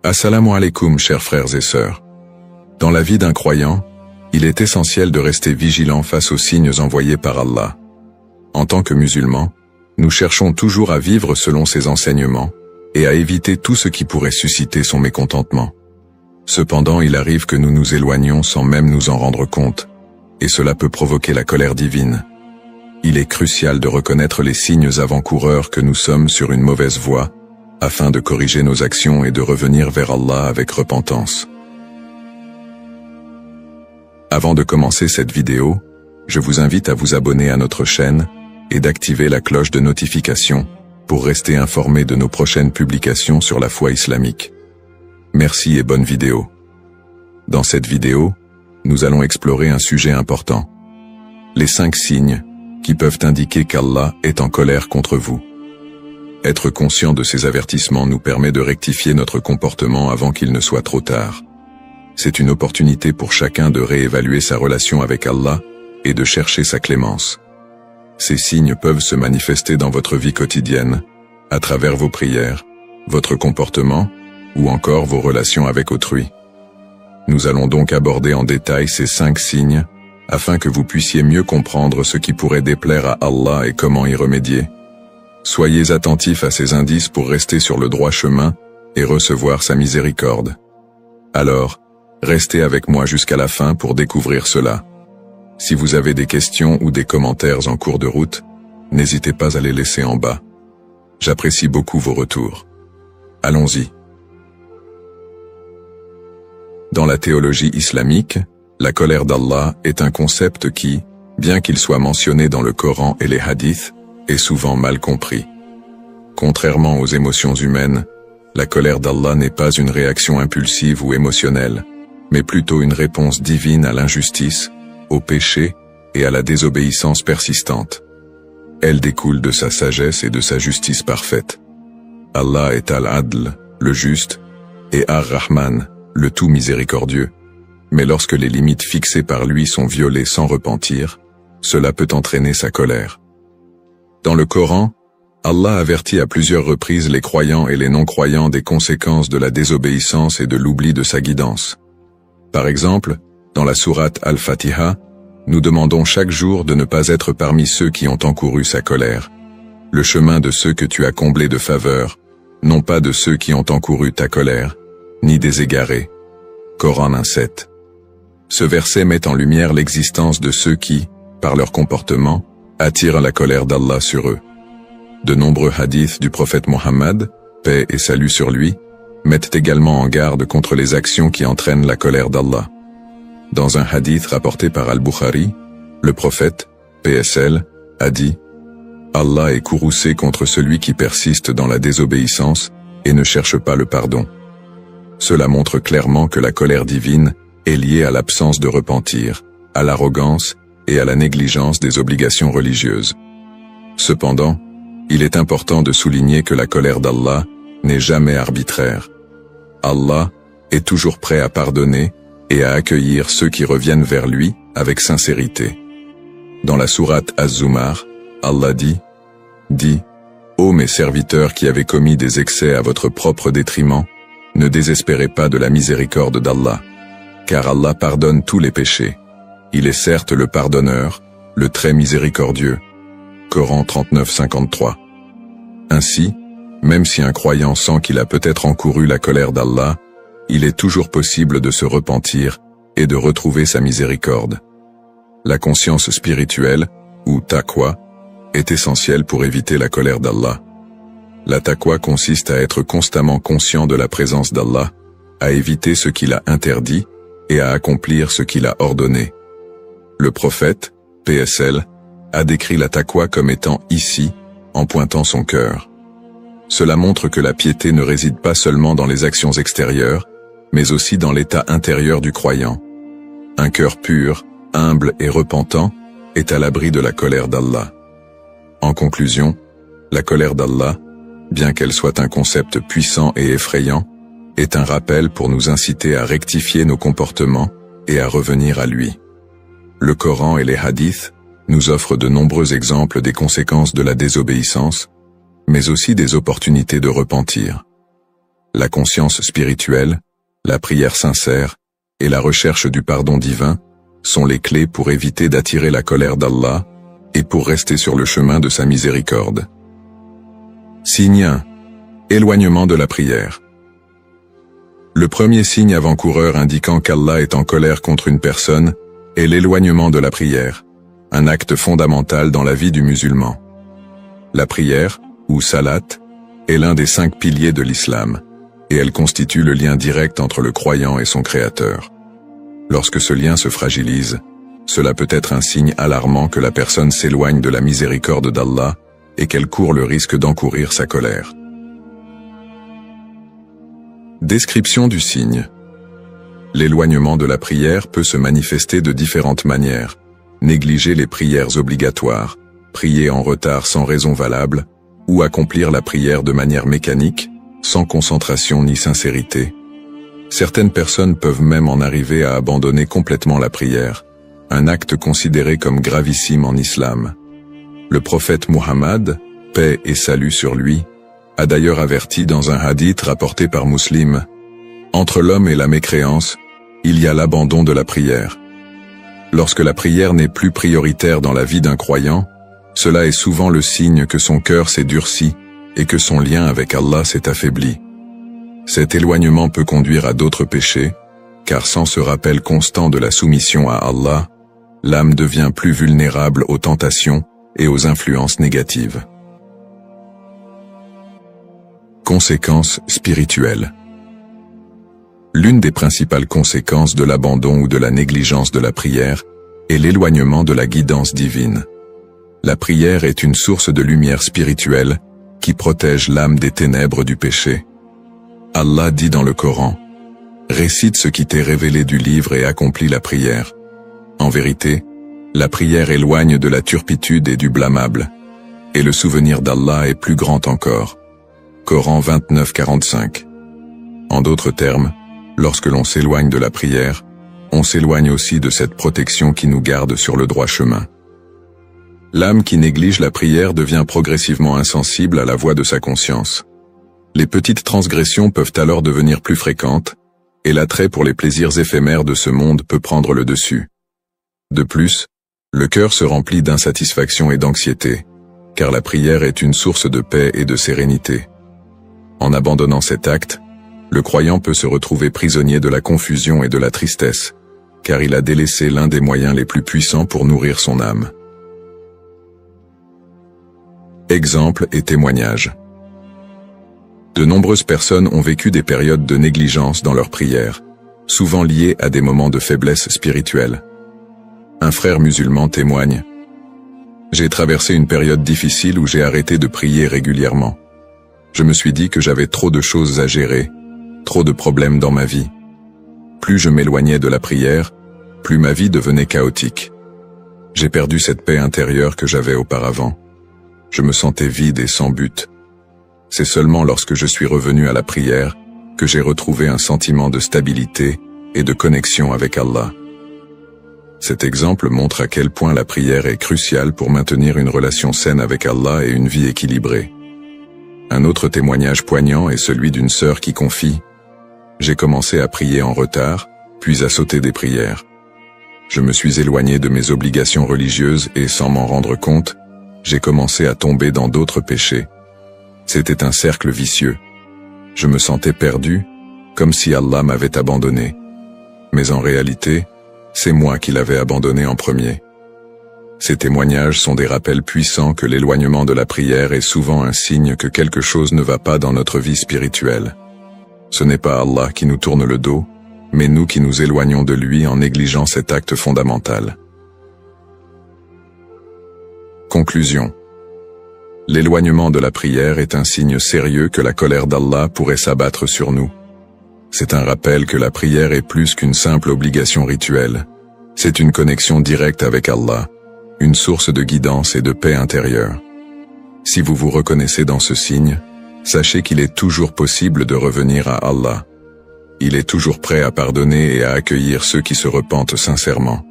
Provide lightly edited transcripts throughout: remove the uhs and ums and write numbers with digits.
Assalamu alaikum, chers frères et sœurs. Dans la vie d'un croyant, il est essentiel de rester vigilant face aux signes envoyés par Allah. En tant que musulmans, nous cherchons toujours à vivre selon ses enseignements et à éviter tout ce qui pourrait susciter son mécontentement. Cependant, il arrive que nous nous éloignions sans même nous en rendre compte, et cela peut provoquer la colère divine. Il est crucial de reconnaître les signes avant-coureurs que nous sommes sur une mauvaise voie, afin de corriger nos actions et de revenir vers Allah avec repentance. Avant de commencer cette vidéo, je vous invite à vous abonner à notre chaîne et d'activer la cloche de notification pour rester informé de nos prochaines publications sur la foi islamique. Merci et bonne vidéo. Dans cette vidéo, nous allons explorer un sujet important. Les 5 signes qui peuvent indiquer qu'Allah est en colère contre vous. Être conscient de ces avertissements nous permet de rectifier notre comportement avant qu'il ne soit trop tard. C'est une opportunité pour chacun de réévaluer sa relation avec Allah et de chercher sa clémence. Ces signes peuvent se manifester dans votre vie quotidienne, à travers vos prières, votre comportement, ou encore vos relations avec autrui. Nous allons donc aborder en détail ces 5 signes, afin que vous puissiez mieux comprendre ce qui pourrait déplaire à Allah et comment y remédier. Soyez attentifs à ces indices pour rester sur le droit chemin et recevoir sa miséricorde. Alors, restez avec moi jusqu'à la fin pour découvrir cela. Si vous avez des questions ou des commentaires en cours de route, n'hésitez pas à les laisser en bas. J'apprécie beaucoup vos retours. Allons-y. Dans la théologie islamique, la colère d'Allah est un concept qui, bien qu'il soit mentionné dans le Coran et les hadiths, est souvent mal compris. Contrairement aux émotions humaines, la colère d'Allah n'est pas une réaction impulsive ou émotionnelle, mais plutôt une réponse divine à l'injustice, au péché et à la désobéissance persistante. Elle découle de sa sagesse et de sa justice parfaite. Allah est Al-Adl, le juste, et Ar-Rahman, le tout miséricordieux. Mais lorsque les limites fixées par lui sont violées sans repentir, cela peut entraîner sa colère. Dans le Coran, Allah avertit à plusieurs reprises les croyants et les non-croyants des conséquences de la désobéissance et de l'oubli de sa guidance. Par exemple, dans la sourate Al-Fatiha, nous demandons chaque jour de ne pas être parmi ceux qui ont encouru sa colère. Le chemin de ceux que tu as comblés de faveur, non pas de ceux qui ont encouru ta colère, ni des égarés. Coran 1:7. Ce verset met en lumière l'existence de ceux qui, par leur comportement, attirent la colère d'Allah sur eux. De nombreux hadiths du prophète Mohammed, paix et salut sur lui, mettent également en garde contre les actions qui entraînent la colère d'Allah. Dans un hadith rapporté par Al-Bukhari, le prophète, PSL, a dit « Allah est courroucé contre celui qui persiste dans la désobéissance et ne cherche pas le pardon. » Cela montre clairement que la colère divine est liée à l'absence de repentir, à l'arrogance et à la négligence des obligations religieuses. Cependant, il est important de souligner que la colère d'Allah n'est jamais arbitraire. Allah est toujours prêt à pardonner et à accueillir ceux qui reviennent vers lui avec sincérité. Dans la sourate Az-Zumar, Allah dit « Dis, ô mes serviteurs qui avez commis des excès à votre propre détriment, ne désespérez pas de la miséricorde d'Allah, car Allah pardonne tous les péchés. Il est certes le pardonneur, le très miséricordieux. » Coran 39:53. Ainsi, même si un croyant sent qu'il a peut-être encouru la colère d'Allah, il est toujours possible de se repentir et de retrouver sa miséricorde. La conscience spirituelle, ou taqwa, est essentielle pour éviter la colère d'Allah. La taqwa consiste à être constamment conscient de la présence d'Allah, à éviter ce qu'il a interdit et à accomplir ce qu'il a ordonné. Le prophète, PSL, a décrit la taqwa comme étant ici, en pointant son cœur. Cela montre que la piété ne réside pas seulement dans les actions extérieures, mais aussi dans l'état intérieur du croyant. Un cœur pur, humble et repentant est à l'abri de la colère d'Allah. En conclusion, la colère d'Allah, bien qu'elle soit un concept puissant et effrayant, est un rappel pour nous inciter à rectifier nos comportements et à revenir à lui. Le Coran et les hadiths nous offrent de nombreux exemples des conséquences de la désobéissance, mais aussi des opportunités de repentir. la conscience spirituelle, la prière sincère et la recherche du pardon divin sont les clés pour éviter d'attirer la colère d'Allah et pour rester sur le chemin de sa miséricorde. Signe 1. Éloignement de la prière. Le premier signe avant-coureur indiquant qu'Allah est en colère contre une personne est l'éloignement de la prière, un acte fondamental dans la vie du musulman. La prière, ou salat, est l'un des 5 piliers de l'islam, et elle constitue le lien direct entre le croyant et son créateur. Lorsque ce lien se fragilise, cela peut être un signe alarmant que la personne s'éloigne de la miséricorde d'Allah et qu'elle court le risque d'encourir sa colère. Description du signe. L'éloignement de la prière peut se manifester de différentes manières. Négliger les prières obligatoires, prier en retard sans raison valable, ou accomplir la prière de manière mécanique, sans concentration ni sincérité. Certaines personnes peuvent même en arriver à abandonner complètement la prière, un acte considéré comme gravissime en islam. Le prophète Muhammad, paix et salut sur lui, a d'ailleurs averti dans un hadith rapporté par Muslim: entre l'homme et la mécréance, il y a l'abandon de la prière. Lorsque la prière n'est plus prioritaire dans la vie d'un croyant, cela est souvent le signe que son cœur s'est durci et que son lien avec Allah s'est affaibli. Cet éloignement peut conduire à d'autres péchés, car sans ce rappel constant de la soumission à Allah, l'âme devient plus vulnérable aux tentations et aux influences négatives. Conséquences spirituelles. L'une des principales conséquences de l'abandon ou de la négligence de la prière est l'éloignement de la guidance divine. La prière est une source de lumière spirituelle qui protège l'âme des ténèbres du péché. Allah dit dans le Coran: « Récite ce qui t'est révélé du livre et accomplis la prière. » En vérité, la prière éloigne de la turpitude et du blâmable, et le souvenir d'Allah est plus grand encore. Coran 29-45. En d'autres termes, lorsque l'on s'éloigne de la prière, on s'éloigne aussi de cette protection qui nous garde sur le droit chemin. L'âme qui néglige la prière devient progressivement insensible à la voix de sa conscience. Les petites transgressions peuvent alors devenir plus fréquentes, et l'attrait pour les plaisirs éphémères de ce monde peut prendre le dessus. De plus, le cœur se remplit d'insatisfaction et d'anxiété, car la prière est une source de paix et de sérénité. En abandonnant cet acte, le croyant peut se retrouver prisonnier de la confusion et de la tristesse, car il a délaissé l'un des moyens les plus puissants pour nourrir son âme. Exemples et témoignages. De nombreuses personnes ont vécu des périodes de négligence dans leur prière, souvent liées à des moments de faiblesse spirituelle. Un frère musulman témoigne: « J'ai traversé une période difficile où j'ai arrêté de prier régulièrement. Je me suis dit que j'avais trop de choses à gérer, trop de problèmes dans ma vie. Plus je m'éloignais de la prière, plus ma vie devenait chaotique. J'ai perdu cette paix intérieure que j'avais auparavant. Je me sentais vide et sans but. C'est seulement lorsque je suis revenu à la prière que j'ai retrouvé un sentiment de stabilité et de connexion avec Allah. » Cet exemple montre à quel point la prière est cruciale pour maintenir une relation saine avec Allah et une vie équilibrée. Un autre témoignage poignant est celui d'une sœur qui confie: « J'ai commencé à prier en retard, puis à sauter des prières. Je me suis éloigné de mes obligations religieuses et, sans m'en rendre compte, j'ai commencé à tomber dans d'autres péchés. C'était un cercle vicieux. Je me sentais perdu, comme si Allah m'avait abandonné. Mais en réalité, c'est moi qui l'avais abandonné en premier. » Ces témoignages sont des rappels puissants que l'éloignement de la prière est souvent un signe que quelque chose ne va pas dans notre vie spirituelle. Ce n'est pas Allah qui nous tourne le dos, mais nous qui nous éloignons de lui en négligeant cet acte fondamental. Conclusion. L'éloignement de la prière est un signe sérieux que la colère d'Allah pourrait s'abattre sur nous. C'est un rappel que la prière est plus qu'une simple obligation rituelle. C'est une connexion directe avec Allah, une source de guidance et de paix intérieure. Si vous vous reconnaissez dans ce signe, sachez qu'il est toujours possible de revenir à Allah. Il est toujours prêt à pardonner et à accueillir ceux qui se repentent sincèrement.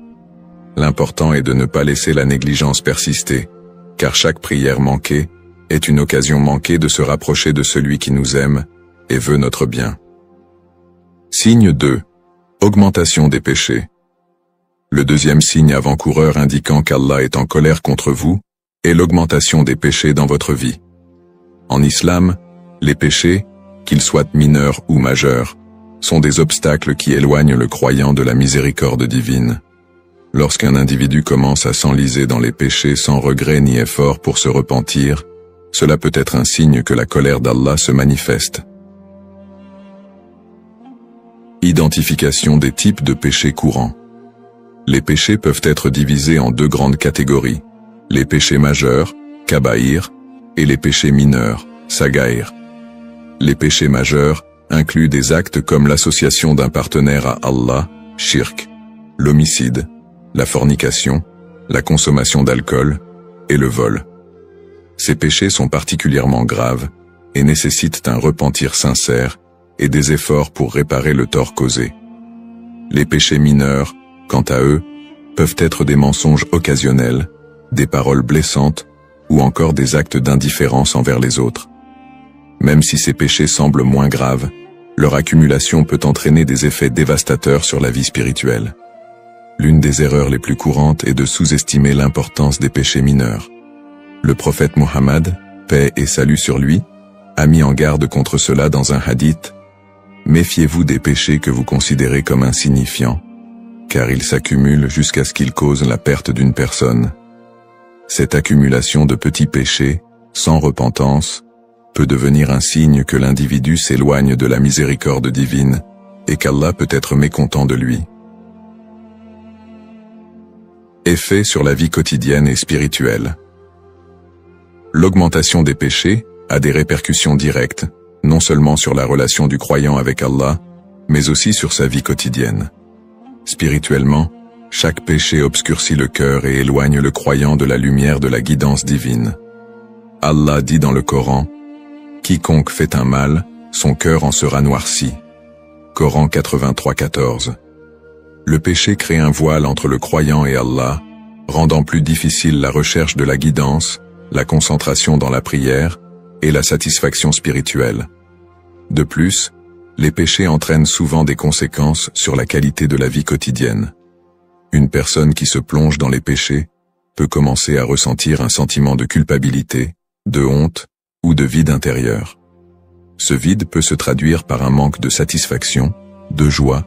L'important est de ne pas laisser la négligence persister, car chaque prière manquée est une occasion manquée de se rapprocher de celui qui nous aime et veut notre bien. Signe 2. Augmentation des péchés. Le deuxième signe avant-coureur indiquant qu'Allah est en colère contre vous est l'augmentation des péchés dans votre vie. En islam, les péchés, qu'ils soient mineurs ou majeurs, sont des obstacles qui éloignent le croyant de la miséricorde divine. Lorsqu'un individu commence à s'enliser dans les péchés sans regret ni effort pour se repentir, cela peut être un signe que la colère d'Allah se manifeste. Identification des types de péchés courants. Les péchés peuvent être divisés en deux grandes catégories, les péchés majeurs, kabaïr, et les péchés mineurs, sagaïr. Les péchés majeurs incluent des actes comme l'association d'un partenaire à Allah, shirk, l'homicide, la fornication, la consommation d'alcool et le vol. Ces péchés sont particulièrement graves et nécessitent un repentir sincère et des efforts pour réparer le tort causé. Les péchés mineurs, quant à eux, peuvent être des mensonges occasionnels, des paroles blessantes ou encore des actes d'indifférence envers les autres. Même si ces péchés semblent moins graves, leur accumulation peut entraîner des effets dévastateurs sur la vie spirituelle. L'une des erreurs les plus courantes est de sous-estimer l'importance des péchés mineurs. Le prophète Muhammad, paix et salut sur lui, a mis en garde contre cela dans un hadith. Méfiez-vous des péchés que vous considérez comme insignifiants, car ils s'accumulent jusqu'à ce qu'ils causent la perte d'une personne. Cette accumulation de petits péchés, sans repentance, peut devenir un signe que l'individu s'éloigne de la miséricorde divine et qu'Allah peut être mécontent de lui. Effet sur la vie quotidienne et spirituelle. L'augmentation des péchés a des répercussions directes, non seulement sur la relation du croyant avec Allah, mais aussi sur sa vie quotidienne. Spirituellement, chaque péché obscurcit le cœur et éloigne le croyant de la lumière de la guidance divine. Allah dit dans le Coran, « Quiconque fait un mal, son cœur en sera noirci. » Coran 83-14. Le péché crée un voile entre le croyant et Allah, rendant plus difficile la recherche de la guidance, la concentration dans la prière et la satisfaction spirituelle. De plus, les péchés entraînent souvent des conséquences sur la qualité de la vie quotidienne. Une personne qui se plonge dans les péchés peut commencer à ressentir un sentiment de culpabilité, de honte ou de vide intérieur. Ce vide peut se traduire par un manque de satisfaction, de joie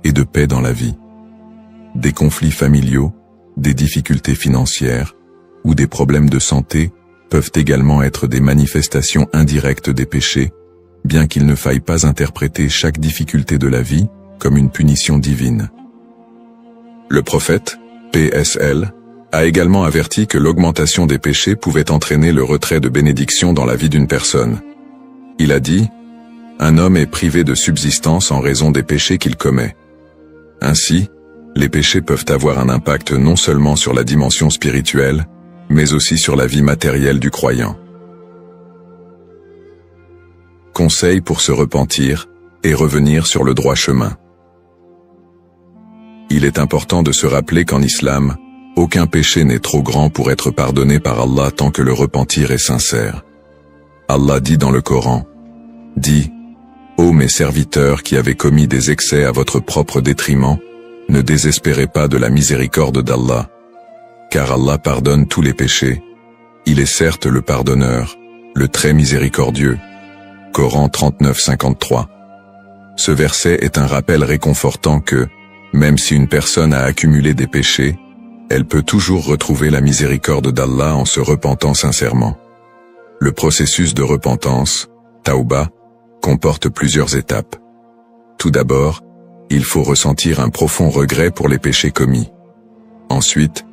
et de paix dans la vie. Des conflits familiaux, des difficultés financières ou des problèmes de santé peuvent également être des manifestations indirectes des péchés, bien qu'il ne faille pas interpréter chaque difficulté de la vie comme une punition divine. Le prophète, PSL, a également averti que l'augmentation des péchés pouvait entraîner le retrait de bénédiction dans la vie d'une personne. Il a dit, « Un homme est privé de subsistance en raison des péchés qu'il commet. » Ainsi, les péchés peuvent avoir un impact non seulement sur la dimension spirituelle, mais aussi sur la vie matérielle du croyant. Conseil pour se repentir et revenir sur le droit chemin. Il est important de se rappeler qu'en islam, aucun péché n'est trop grand pour être pardonné par Allah tant que le repentir est sincère. Allah dit dans le Coran, « Dis, ô mes serviteurs qui avez commis des excès à votre propre détriment, ne désespérez pas de la miséricorde d'Allah, car Allah pardonne tous les péchés. Il est certes le pardonneur, le très miséricordieux. » Coran 39-53. Ce verset est un rappel réconfortant que, même si une personne a accumulé des péchés, elle peut toujours retrouver la miséricorde d'Allah en se repentant sincèrement. Le processus de repentance, Tawbah, comporte plusieurs étapes. Tout d'abord, il faut ressentir un profond regret pour les péchés commis. Ensuite,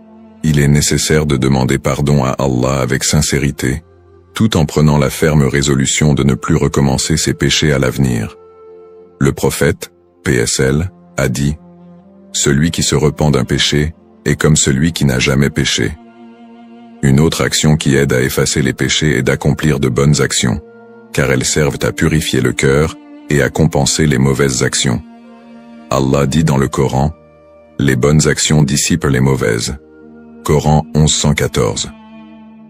il est nécessaire de demander pardon à Allah avec sincérité, tout en prenant la ferme résolution de ne plus recommencer ses péchés à l'avenir. Le prophète, PSL, a dit, « Celui qui se repent d'un péché est comme celui qui n'a jamais péché. » Une autre action qui aide à effacer les péchés est d'accomplir de bonnes actions, car elles servent à purifier le cœur et à compenser les mauvaises actions. Allah dit dans le Coran, « Les bonnes actions dissipent les mauvaises. » Coran 11-114.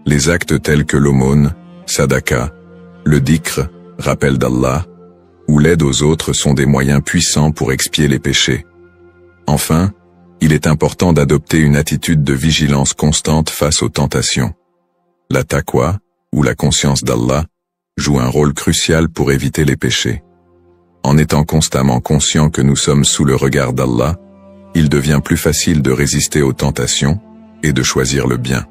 Les actes tels que l'aumône, sadaqa, le dhikr, rappel d'Allah, ou l'aide aux autres sont des moyens puissants pour expier les péchés. Enfin, il est important d'adopter une attitude de vigilance constante face aux tentations. La taqwa, ou la conscience d'Allah, joue un rôle crucial pour éviter les péchés. En étant constamment conscient que nous sommes sous le regard d'Allah, il devient plus facile de résister aux tentations et de choisir le bien.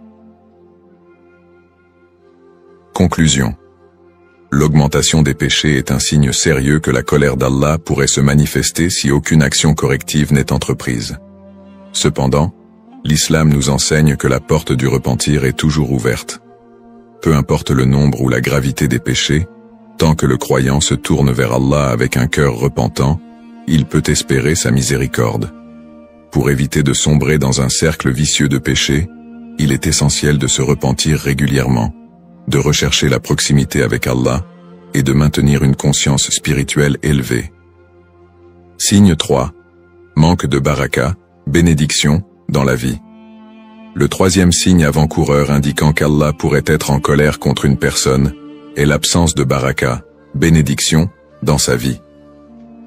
Conclusion. L'augmentation des péchés est un signe sérieux que la colère d'Allah pourrait se manifester si aucune action corrective n'est entreprise. Cependant, l'islam nous enseigne que la porte du repentir est toujours ouverte. Peu importe le nombre ou la gravité des péchés, tant que le croyant se tourne vers Allah avec un cœur repentant, il peut espérer sa miséricorde. Pour éviter de sombrer dans un cercle vicieux de péchés, il est essentiel de se repentir régulièrement, de rechercher la proximité avec Allah et de maintenir une conscience spirituelle élevée. Signe 3. Manque de baraka, bénédiction, dans la vie. Le troisième signe avant-coureur indiquant qu'Allah pourrait être en colère contre une personne est l'absence de baraka, bénédiction, dans sa vie.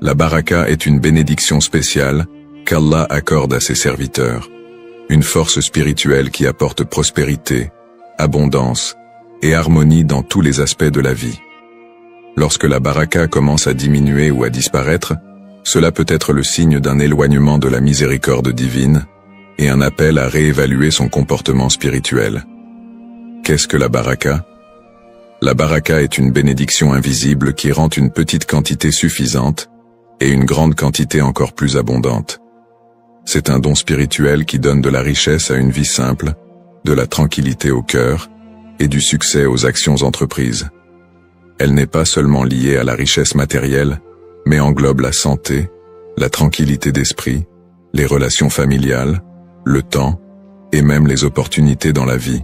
La baraka est une bénédiction spéciale qu'Allah accorde à ses serviteurs, une force spirituelle qui apporte prospérité, abondance et harmonie dans tous les aspects de la vie. Lorsque la baraka commence à diminuer ou à disparaître, cela peut être le signe d'un éloignement de la miséricorde divine et un appel à réévaluer son comportement spirituel. Qu'est-ce que la baraka? La baraka est une bénédiction invisible qui rend une petite quantité suffisante et une grande quantité encore plus abondante. C'est un don spirituel qui donne de la richesse à une vie simple, de la tranquillité au cœur et du succès aux actions entreprises. Elle n'est pas seulement liée à la richesse matérielle, mais englobe la santé, la tranquillité d'esprit, les relations familiales, le temps et même les opportunités dans la vie.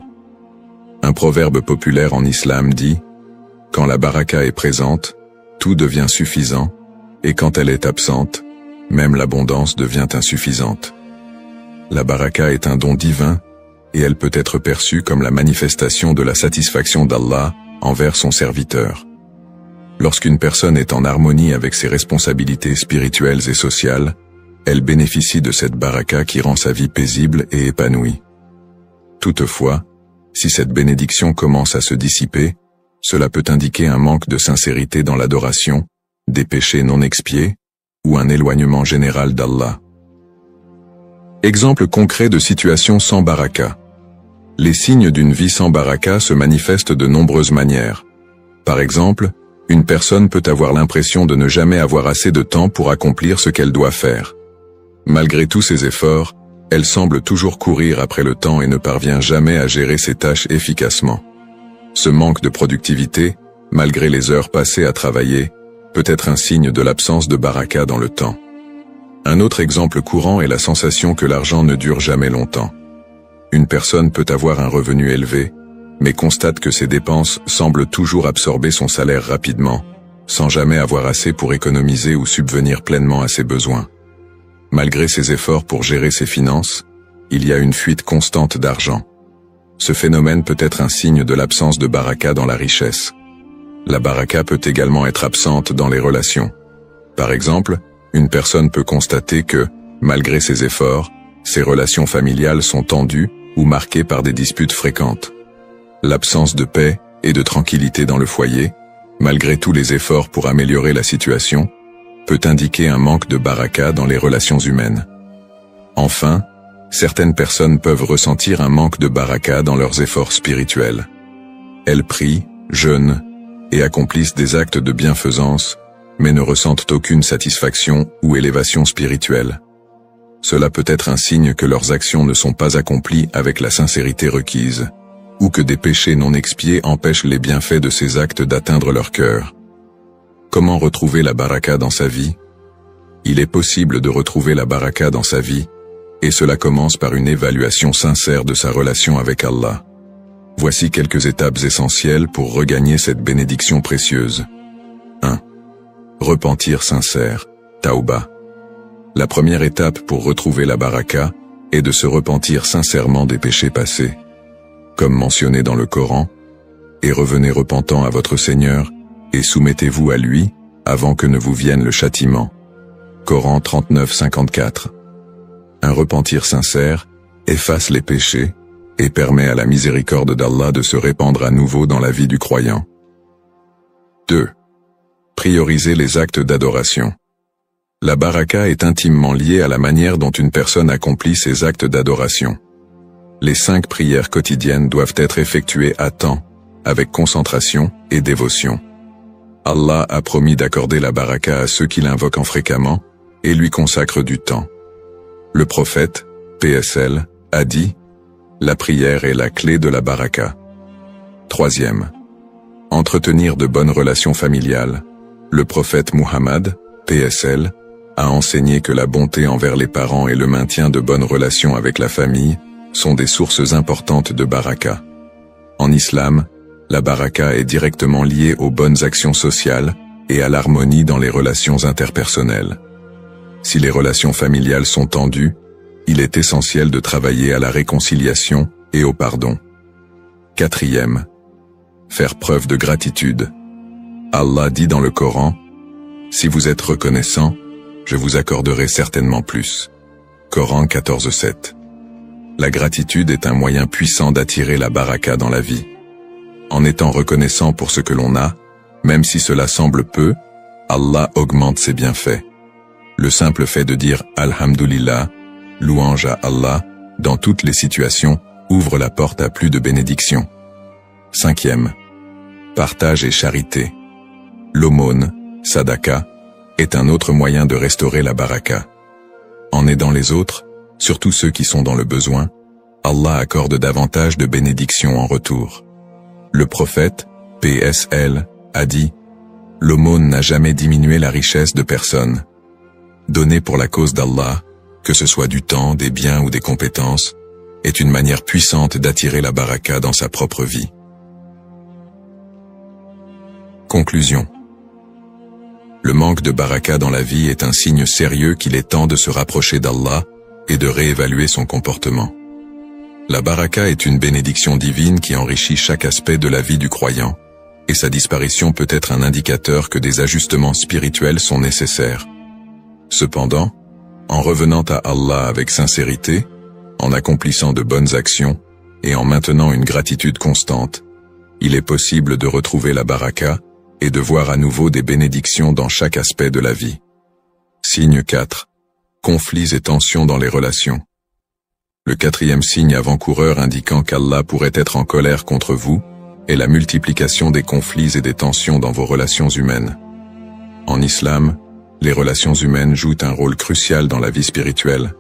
Un proverbe populaire en islam dit « Quand la baraka est présente, tout devient suffisant, et quand elle est absente, même l'abondance devient insuffisante. » La baraka est un don divin, et elle peut être perçue comme la manifestation de la satisfaction d'Allah envers son serviteur. Lorsqu'une personne est en harmonie avec ses responsabilités spirituelles et sociales, elle bénéficie de cette baraka qui rend sa vie paisible et épanouie. Toutefois, si cette bénédiction commence à se dissiper, cela peut indiquer un manque de sincérité dans l'adoration, des péchés non expiés, ou un éloignement général d'Allah. Exemple concret de situation sans baraka. Les signes d'une vie sans baraka se manifestent de nombreuses manières. Par exemple, une personne peut avoir l'impression de ne jamais avoir assez de temps pour accomplir ce qu'elle doit faire. Malgré tous ses efforts, elle semble toujours courir après le temps et ne parvient jamais à gérer ses tâches efficacement. Ce manque de productivité, malgré les heures passées à travailler, peut être un signe de l'absence de baraka dans le temps. Un autre exemple courant est la sensation que l'argent ne dure jamais longtemps. Une personne peut avoir un revenu élevé, mais constate que ses dépenses semblent toujours absorber son salaire rapidement, sans jamais avoir assez pour économiser ou subvenir pleinement à ses besoins. Malgré ses efforts pour gérer ses finances, il y a une fuite constante d'argent. Ce phénomène peut être un signe de l'absence de baraka dans la richesse. La baraka peut également être absente dans les relations. Par exemple, une personne peut constater que, malgré ses efforts, ses relations familiales sont tendues ou marquées par des disputes fréquentes. L'absence de paix et de tranquillité dans le foyer, malgré tous les efforts pour améliorer la situation, peut indiquer un manque de baraka dans les relations humaines. Enfin, certaines personnes peuvent ressentir un manque de baraka dans leurs efforts spirituels. Elles prient, jeûnent et accomplissent des actes de bienfaisance, mais ne ressentent aucune satisfaction ou élévation spirituelle. Cela peut être un signe que leurs actions ne sont pas accomplies avec la sincérité requise, ou que des péchés non expiés empêchent les bienfaits de ces actes d'atteindre leur cœur. Comment retrouver la baraka dans sa vie? Il est possible de retrouver la baraka dans sa vie, et cela commence par une évaluation sincère de sa relation avec Allah. Voici quelques étapes essentielles pour regagner cette bénédiction précieuse. 1. Repentir sincère, Tauba. La première étape pour retrouver la baraka est de se repentir sincèrement des péchés passés. Comme mentionné dans le Coran, et revenez repentant à votre Seigneur, et soumettez-vous à lui, avant que ne vous vienne le châtiment. Coran 39-54. Un repentir sincère efface les péchés et permet à la miséricorde d'Allah de se répandre à nouveau dans la vie du croyant. 2. Prioriser les actes d'adoration. La baraka est intimement liée à la manière dont une personne accomplit ses actes d'adoration. Les 5 prières quotidiennes doivent être effectuées à temps, avec concentration et dévotion. Allah a promis d'accorder la baraka à ceux qui l'invoquent fréquemment et lui consacrent du temps. Le prophète, PSL, a dit « La prière est la clé de la baraka ». 3. Entretenir de bonnes relations familiales. Le prophète Muhammad, PSL, a enseigné que la bonté envers les parents et le maintien de bonnes relations avec la famille sont des sources importantes de baraka. En islam, la baraka est directement liée aux bonnes actions sociales et à l'harmonie dans les relations interpersonnelles. Si les relations familiales sont tendues, il est essentiel de travailler à la réconciliation et au pardon. 4. Faire preuve de gratitude. Allah dit dans le Coran, « Si vous êtes reconnaissant, je vous accorderai certainement plus. » Coran 14-7. La gratitude est un moyen puissant d'attirer la baraka dans la vie. En étant reconnaissant pour ce que l'on a, même si cela semble peu, Allah augmente ses bienfaits. Le simple fait de dire « Alhamdulillah », louange à Allah, dans toutes les situations, ouvre la porte à plus de bénédictions. 5. Partage et charité. L'aumône, sadaka, est un autre moyen de restaurer la baraka. En aidant les autres, surtout ceux qui sont dans le besoin, Allah accorde davantage de bénédictions en retour. Le prophète, PSL, a dit « L'aumône n'a jamais diminué la richesse de personne. Donner pour la cause d'Allah, que ce soit du temps, des biens ou des compétences, est une manière puissante d'attirer la baraka dans sa propre vie. » Conclusion. Le manque de baraka dans la vie est un signe sérieux qu'il est temps de se rapprocher d'Allah et de réévaluer son comportement. La baraka est une bénédiction divine qui enrichit chaque aspect de la vie du croyant, et sa disparition peut être un indicateur que des ajustements spirituels sont nécessaires. Cependant, en revenant à Allah avec sincérité, en accomplissant de bonnes actions et en maintenant une gratitude constante, il est possible de retrouver la baraka et de voir à nouveau des bénédictions dans chaque aspect de la vie. Signe 4. Conflits et tensions dans les relations. Le 4e signe avant-coureur indiquant qu'Allah pourrait être en colère contre vous est la multiplication des conflits et des tensions dans vos relations humaines. En islam, les relations humaines jouent un rôle crucial dans la vie spirituelle,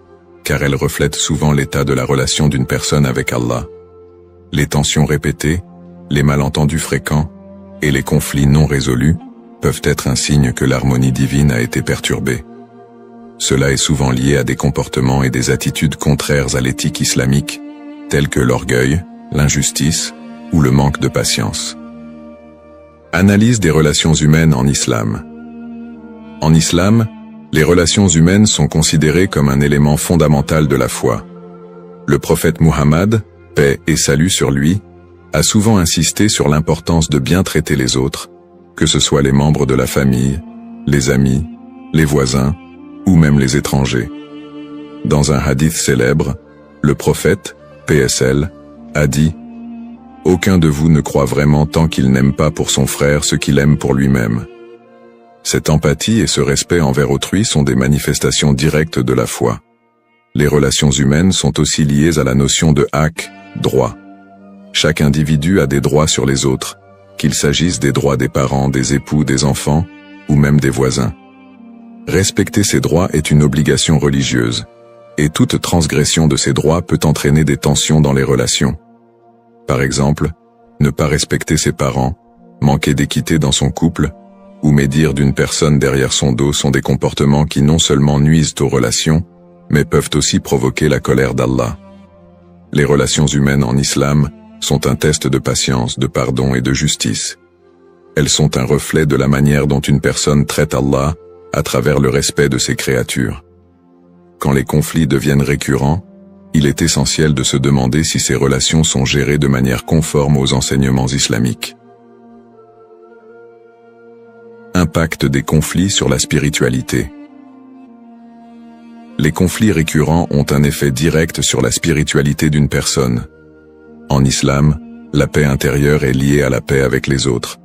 car elles reflètent souvent l'état de la relation d'une personne avec Allah. Les tensions répétées, les malentendus fréquents et les conflits non résolus peuvent être un signe que l'harmonie divine a été perturbée. Cela est souvent lié à des comportements et des attitudes contraires à l'éthique islamique, tels que l'orgueil, l'injustice ou le manque de patience. Analyse des relations humaines en islam. En islam, les relations humaines sont considérées comme un élément fondamental de la foi. Le prophète Muhammad, paix et salut sur lui, a souvent insisté sur l'importance de bien traiter les autres, que ce soit les membres de la famille, les amis, les voisins, ou même les étrangers. Dans un hadith célèbre, le prophète, PSL, a dit « Aucun de vous ne croit vraiment tant qu'il n'aime pas pour son frère ce qu'il aime pour lui-même. » Cette empathie et ce respect envers autrui sont des manifestations directes de la foi. Les relations humaines sont aussi liées à la notion de haqq, droit. Chaque individu a des droits sur les autres, qu'il s'agisse des droits des parents, des époux, des enfants, ou même des voisins. Respecter ces droits est une obligation religieuse, et toute transgression de ces droits peut entraîner des tensions dans les relations. Par exemple, ne pas respecter ses parents, manquer d'équité dans son couple, ou médire d'une personne derrière son dos sont des comportements qui non seulement nuisent aux relations, mais peuvent aussi provoquer la colère d'Allah. Les relations humaines en islam sont un test de patience, de pardon et de justice. Elles sont un reflet de la manière dont une personne traite Allah à travers le respect de ses créatures. Quand les conflits deviennent récurrents, il est essentiel de se demander si ces relations sont gérées de manière conforme aux enseignements islamiques. Impact des conflits sur la spiritualité. Les conflits récurrents ont un effet direct sur la spiritualité d'une personne. En islam, la paix intérieure est liée à la paix avec les autres.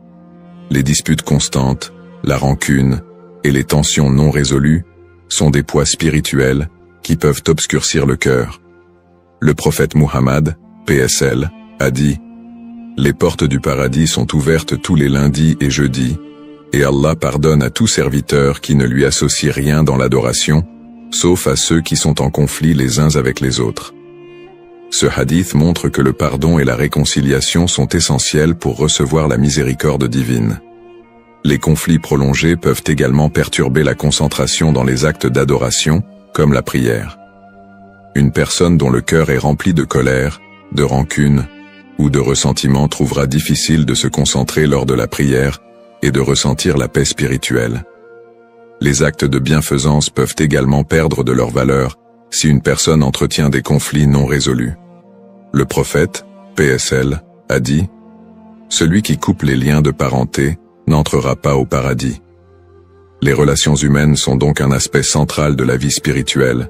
Les disputes constantes, la rancune et les tensions non résolues sont des poids spirituels qui peuvent obscurcir le cœur. Le prophète Muhammad, PSL, a dit « Les portes du paradis sont ouvertes tous les lundis et jeudis, et Allah pardonne à tout serviteur qui ne lui associe rien dans l'adoration, sauf à ceux qui sont en conflit les uns avec les autres. » Ce hadith montre que le pardon et la réconciliation sont essentiels pour recevoir la miséricorde divine. Les conflits prolongés peuvent également perturber la concentration dans les actes d'adoration, comme la prière. Une personne dont le cœur est rempli de colère, de rancune ou de ressentiment trouvera difficile de se concentrer lors de la prière et de ressentir la paix spirituelle. Les actes de bienfaisance peuvent également perdre de leur valeur si une personne entretient des conflits non résolus. Le prophète, PSL, a dit « Celui qui coupe les liens de parenté n'entrera pas au paradis. » Les relations humaines sont donc un aspect central de la vie spirituelle,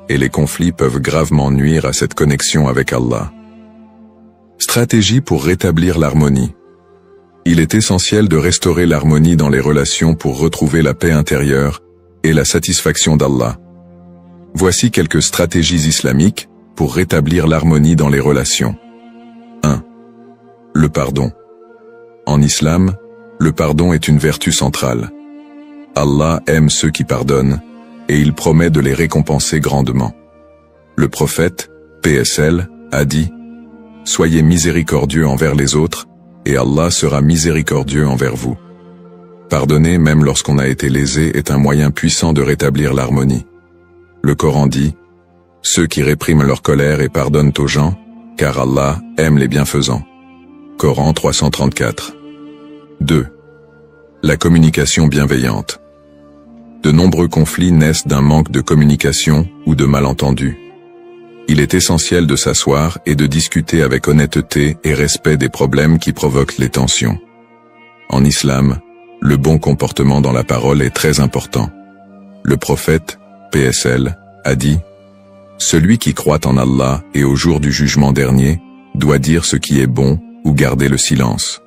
et les conflits peuvent gravement nuire à cette connexion avec Allah. Stratégie pour rétablir l'harmonie. Il est essentiel de restaurer l'harmonie dans les relations pour retrouver la paix intérieure et la satisfaction d'Allah. Voici quelques stratégies islamiques pour rétablir l'harmonie dans les relations. 1. Le pardon. En islam, le pardon est une vertu centrale. Allah aime ceux qui pardonnent, et il promet de les récompenser grandement. Le prophète, PSL, a dit « Soyez miséricordieux envers les autres, et Allah sera miséricordieux envers vous. » Pardonner même lorsqu'on a été lésé est un moyen puissant de rétablir l'harmonie. Le Coran dit « Ceux qui répriment leur colère et pardonnent aux gens, car Allah aime les bienfaisants. » Coran 334. 2. La communication bienveillante. De nombreux conflits naissent d'un manque de communication ou de malentendus. Il est essentiel de s'asseoir et de discuter avec honnêteté et respect des problèmes qui provoquent les tensions. En islam, le bon comportement dans la parole est très important. Le prophète, PSL, a dit « Celui qui croit en Allah et au jour du jugement dernier doit dire ce qui est bon ou garder le silence. »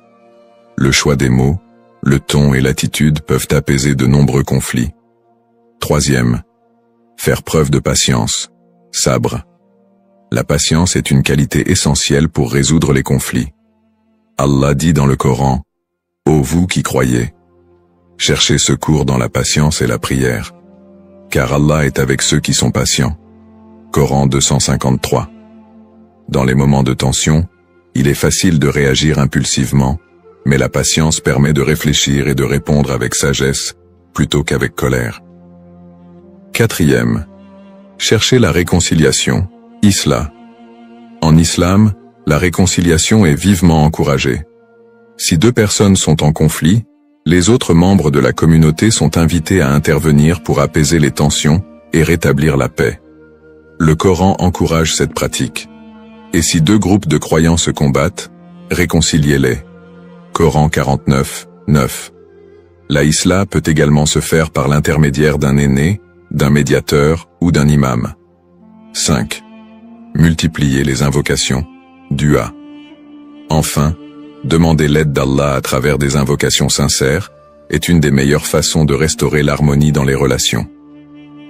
Le choix des mots, le ton et l'attitude peuvent apaiser de nombreux conflits. 3. Faire preuve de patience, sabre. La patience est une qualité essentielle pour résoudre les conflits. Allah dit dans le Coran « Ô vous qui croyez, cherchez secours dans la patience et la prière, car Allah est avec ceux qui sont patients. » Coran 253. Dans les moments de tension, il est facile de réagir impulsivement, mais la patience permet de réfléchir et de répondre avec sagesse, plutôt qu'avec colère. 4. Chercher la réconciliation, Islah. En islam, la réconciliation est vivement encouragée. Si deux personnes sont en conflit, les autres membres de la communauté sont invités à intervenir pour apaiser les tensions et rétablir la paix. Le Coran encourage cette pratique. Et si deux groupes de croyants se combattent, réconciliez-les. Coran 49, 9. La islah peut également se faire par l'intermédiaire d'un aîné, d'un médiateur ou d'un imam. 5. Multiplier les invocations, dua. Enfin, demander l'aide d'Allah à travers des invocations sincères est une des meilleures façons de restaurer l'harmonie dans les relations.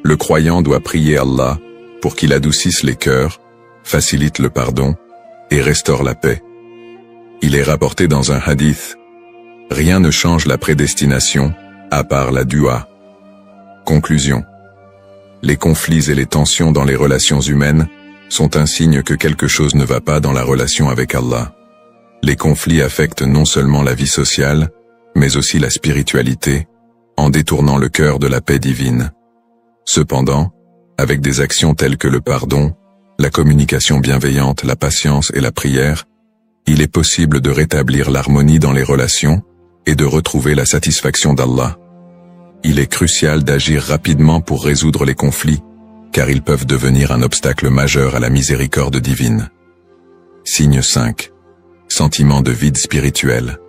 Le croyant doit prier Allah pour qu'il adoucisse les cœurs, facilite le pardon et restaure la paix. Il est rapporté dans un hadith « Rien ne change la prédestination, à part la dua. » Conclusion. Les conflits et les tensions dans les relations humaines sont un signe que quelque chose ne va pas dans la relation avec Allah. Les conflits affectent non seulement la vie sociale, mais aussi la spiritualité, en détournant le cœur de la paix divine. Cependant, avec des actions telles que le pardon, la communication bienveillante, la patience et la prière, il est possible de rétablir l'harmonie dans les relations et de retrouver la satisfaction d'Allah. Il est crucial d'agir rapidement pour résoudre les conflits, car ils peuvent devenir un obstacle majeur à la miséricorde divine. Signe 5. Sentiment de vide spirituel.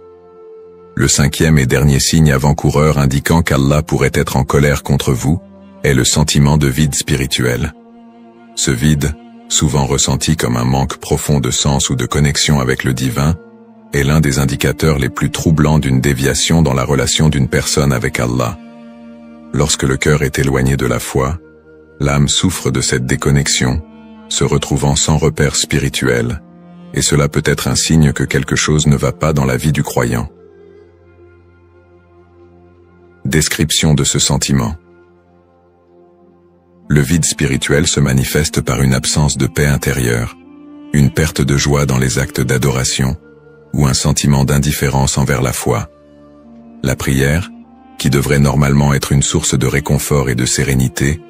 Le cinquième et dernier signe avant-coureur indiquant qu'Allah pourrait être en colère contre vous est le sentiment de vide spirituel. Ce vide, souvent ressenti comme un manque profond de sens ou de connexion avec le divin, est l'un des indicateurs les plus troublants d'une déviation dans la relation d'une personne avec Allah. Lorsque le cœur est éloigné de la foi, l'âme souffre de cette déconnexion, se retrouvant sans repère spirituel, et cela peut être un signe que quelque chose ne va pas dans la vie du croyant. Description de ce sentiment. Le vide spirituel se manifeste par une absence de paix intérieure, une perte de joie dans les actes d'adoration, ou un sentiment d'indifférence envers la foi. La prière, qui devrait normalement être une source de réconfort et de sérénité,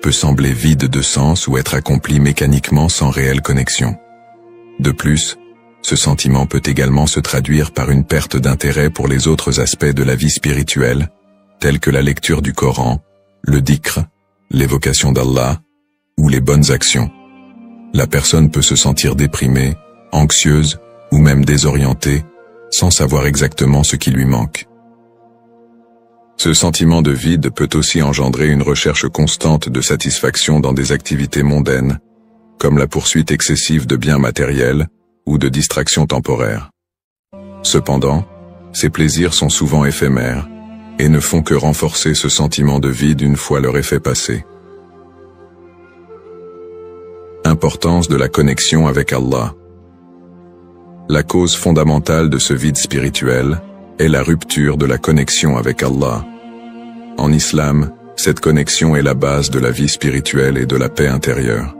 peut sembler vide de sens ou être accomplie mécaniquement sans réelle connexion. De plus, ce sentiment peut également se traduire par une perte d'intérêt pour les autres aspects de la vie spirituelle, tels que la lecture du Coran, le dhikr, l'évocation d'Allah, ou les bonnes actions. La personne peut se sentir déprimée, anxieuse, ou même désorientée, sans savoir exactement ce qui lui manque. Ce sentiment de vide peut aussi engendrer une recherche constante de satisfaction dans des activités mondaines, comme la poursuite excessive de biens matériels ou de distractions temporaires. Cependant, ces plaisirs sont souvent éphémères et ne font que renforcer ce sentiment de vide une fois leur effet passé. Importance de la connexion avec Allah. La cause fondamentale de ce vide spirituel est la rupture de la connexion avec Allah. En islam, cette connexion est la base de la vie spirituelle et de la paix intérieure.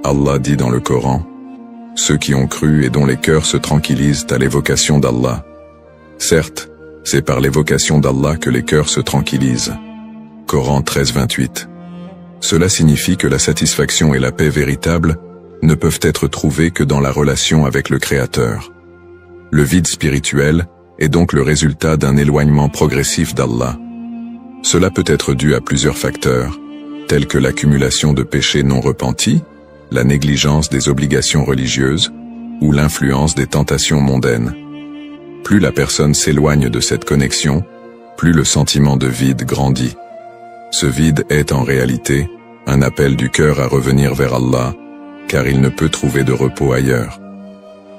Allah dit dans le Coran, « Ceux qui ont cru et dont les cœurs se tranquillisent à l'évocation d'Allah. » Certes, c'est par l'évocation d'Allah que les cœurs se tranquillisent. Coran 13-28. Cela signifie que la satisfaction et la paix véritable ne peuvent être trouvées que dans la relation avec le Créateur. Le vide spirituel est donc le résultat d'un éloignement progressif d'Allah. Cela peut être dû à plusieurs facteurs, tels que l'accumulation de péchés non repentis, la négligence des obligations religieuses ou l'influence des tentations mondaines. Plus la personne s'éloigne de cette connexion, plus le sentiment de vide grandit. Ce vide est en réalité un appel du cœur à revenir vers Allah, car il ne peut trouver de repos ailleurs.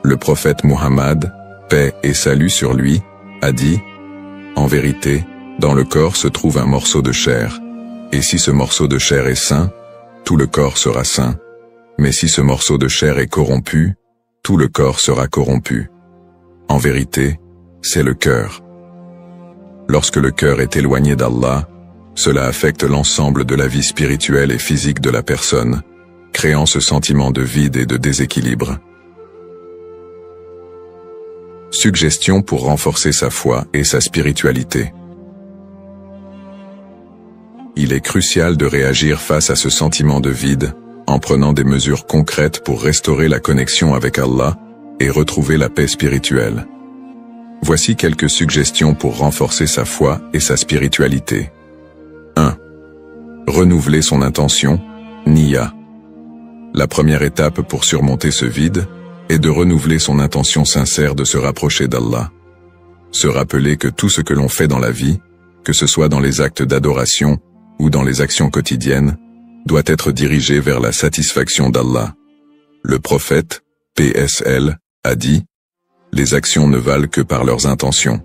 Le prophète Muhammad, paix et salut sur lui, a dit « En vérité, dans le corps se trouve un morceau de chair, et si ce morceau de chair est sain, tout le corps sera sain, mais si ce morceau de chair est corrompu, tout le corps sera corrompu. En vérité, c'est le cœur. Lorsque le cœur est éloigné d'Allah, cela affecte l'ensemble de la vie spirituelle et physique de la personne, créant ce sentiment de vide et de déséquilibre. Suggestions pour renforcer sa foi et sa spiritualité. Il est crucial de réagir face à ce sentiment de vide, en prenant des mesures concrètes pour restaurer la connexion avec Allah et retrouver la paix spirituelle. Voici quelques suggestions pour renforcer sa foi et sa spiritualité. 1. Renouveler son intention, Niyya. La première étape pour surmonter ce vide est de renouveler son intention sincère de se rapprocher d'Allah. Se rappeler que tout ce que l'on fait dans la vie, que ce soit dans les actes d'adoration ou dans les actions quotidiennes, doit être dirigé vers la satisfaction d'Allah. Le prophète, PSL, a dit « Les actions ne valent que par leurs intentions. »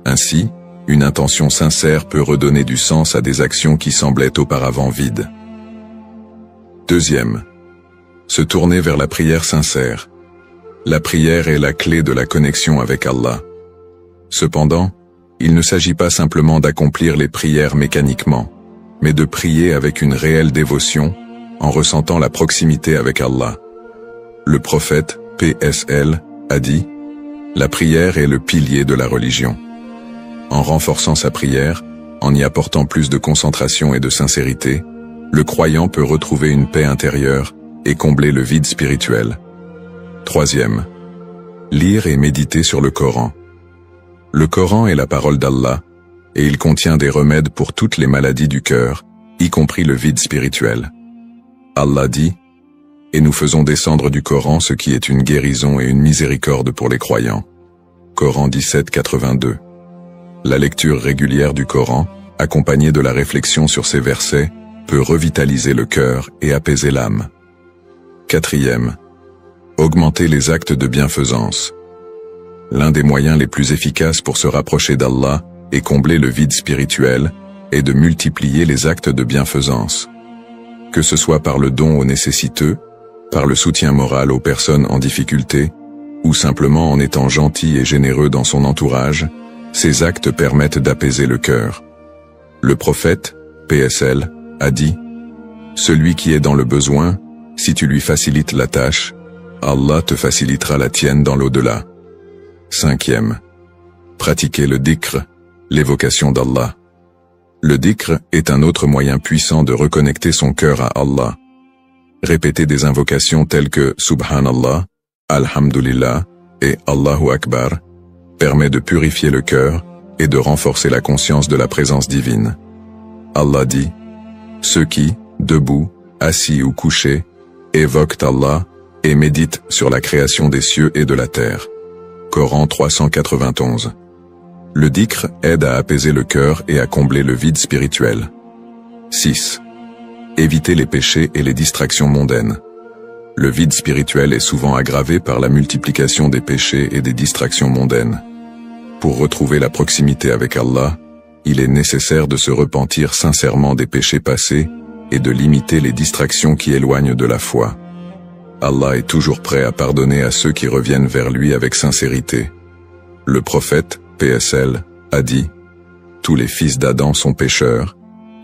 Ainsi, une intention sincère peut redonner du sens à des actions qui semblaient auparavant vides. Deuxième, se tourner vers la prière sincère. La prière est la clé de la connexion avec Allah. Cependant, il ne s'agit pas simplement d'accomplir les prières mécaniquement, mais de prier avec une réelle dévotion, en ressentant la proximité avec Allah. Le prophète, PSL, a dit « La prière est le pilier de la religion. » En renforçant sa prière, en y apportant plus de concentration et de sincérité, le croyant peut retrouver une paix intérieure et combler le vide spirituel. Troisième, lire et méditer sur le Coran. Le Coran est la parole d'Allah, et il contient des remèdes pour toutes les maladies du cœur, y compris le vide spirituel. Allah dit « Et nous faisons descendre du Coran ce qui est une guérison et une miséricorde pour les croyants. » Coran 17, 82. La lecture régulière du Coran, accompagnée de la réflexion sur ces versets, peut revitaliser le cœur et apaiser l'âme. 4. Augmenter les actes de bienfaisance. L'un des moyens les plus efficaces pour se rapprocher d'Allah et combler le vide spirituel est de multiplier les actes de bienfaisance. Que ce soit par le don aux nécessiteux, par le soutien moral aux personnes en difficulté, ou simplement en étant gentil et généreux dans son entourage, ces actes permettent d'apaiser le cœur. Le prophète, PSL, a dit « Celui qui est dans le besoin, si tu lui facilites la tâche, Allah te facilitera la tienne dans l'au-delà. » 5. Pratiquer le dhikr, l'évocation d'Allah. Le dhikr est un autre moyen puissant de reconnecter son cœur à Allah. Répéter des invocations telles que Subhanallah, Alhamdulillah et Allahu Akbar permet de purifier le cœur et de renforcer la conscience de la présence divine. Allah dit « Ceux qui, debout, assis ou couchés, évoquent Allah et méditent sur la création des cieux et de la terre. » Coran 391. Le dhikr aide à apaiser le cœur et à combler le vide spirituel. 6. Éviter les péchés et les distractions mondaines. Le vide spirituel est souvent aggravé par la multiplication des péchés et des distractions mondaines. Pour retrouver la proximité avec Allah, il est nécessaire de se repentir sincèrement des péchés passés et de limiter les distractions qui éloignent de la foi. Allah est toujours prêt à pardonner à ceux qui reviennent vers lui avec sincérité. Le prophète, PSL, a dit « Tous les fils d'Adam sont pécheurs,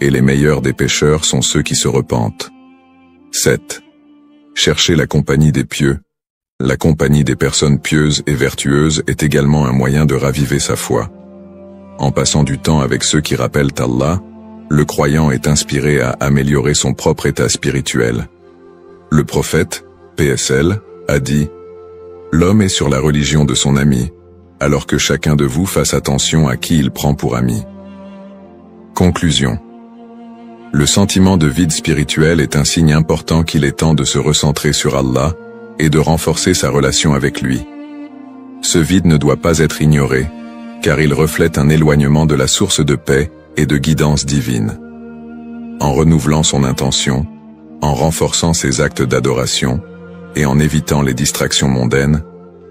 et les meilleurs des pécheurs sont ceux qui se repentent. » 7. Chercher la compagnie des pieux. La compagnie des personnes pieuses et vertueuses est également un moyen de raviver sa foi. En passant du temps avec ceux qui rappellent Allah, le croyant est inspiré à améliorer son propre état spirituel. Le prophète, PSL, a dit « L'homme est sur la religion de son ami, alors que chacun de vous fasse attention à qui il prend pour ami. » Conclusion. Le sentiment de vide spirituel est un signe important qu'il est temps de se recentrer sur Allah et de renforcer sa relation avec lui. Ce vide ne doit pas être ignoré, car il reflète un éloignement de la source de paix et de guidance divine. En renouvelant son intention, en renforçant ses actes d'adoration et en évitant les distractions mondaines,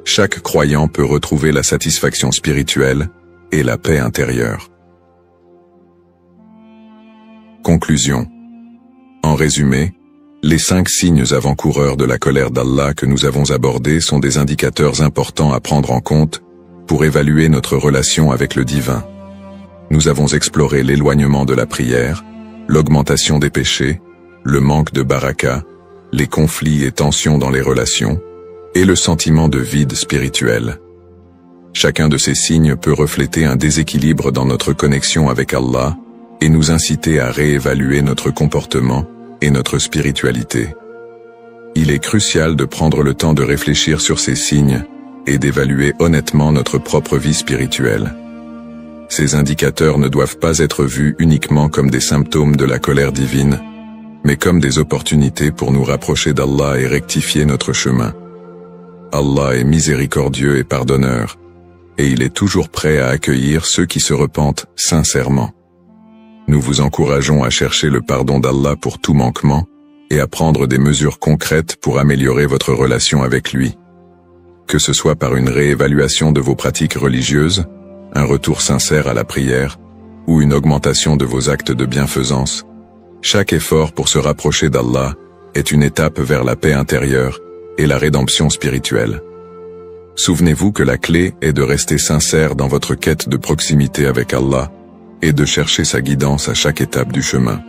chaque croyant peut retrouver la satisfaction spirituelle et la paix intérieure. Conclusion. En résumé, les 5 signes avant-coureurs de la colère d'Allah que nous avons abordés sont des indicateurs importants à prendre en compte pour évaluer notre relation avec le divin. Nous avons exploré l'éloignement de la prière, l'augmentation des péchés, le manque de baraka, les conflits et tensions dans les relations, et le sentiment de vide spirituel. Chacun de ces signes peut refléter un déséquilibre dans notre connexion avec Allah et nous inciter à réévaluer notre comportement et notre spiritualité. Il est crucial de prendre le temps de réfléchir sur ces signes et d'évaluer honnêtement notre propre vie spirituelle. Ces indicateurs ne doivent pas être vus uniquement comme des symptômes de la colère divine, mais comme des opportunités pour nous rapprocher d'Allah et rectifier notre chemin. Allah est miséricordieux et pardonneur, et il est toujours prêt à accueillir ceux qui se repentent sincèrement. Nous vous encourageons à chercher le pardon d'Allah pour tout manquement et à prendre des mesures concrètes pour améliorer votre relation avec lui. Que ce soit par une réévaluation de vos pratiques religieuses, un retour sincère à la prière ou une augmentation de vos actes de bienfaisance, chaque effort pour se rapprocher d'Allah est une étape vers la paix intérieure et la rédemption spirituelle. Souvenez-vous que la clé est de rester sincère dans votre quête de proximité avec Allah et de chercher sa guidance à chaque étape du chemin.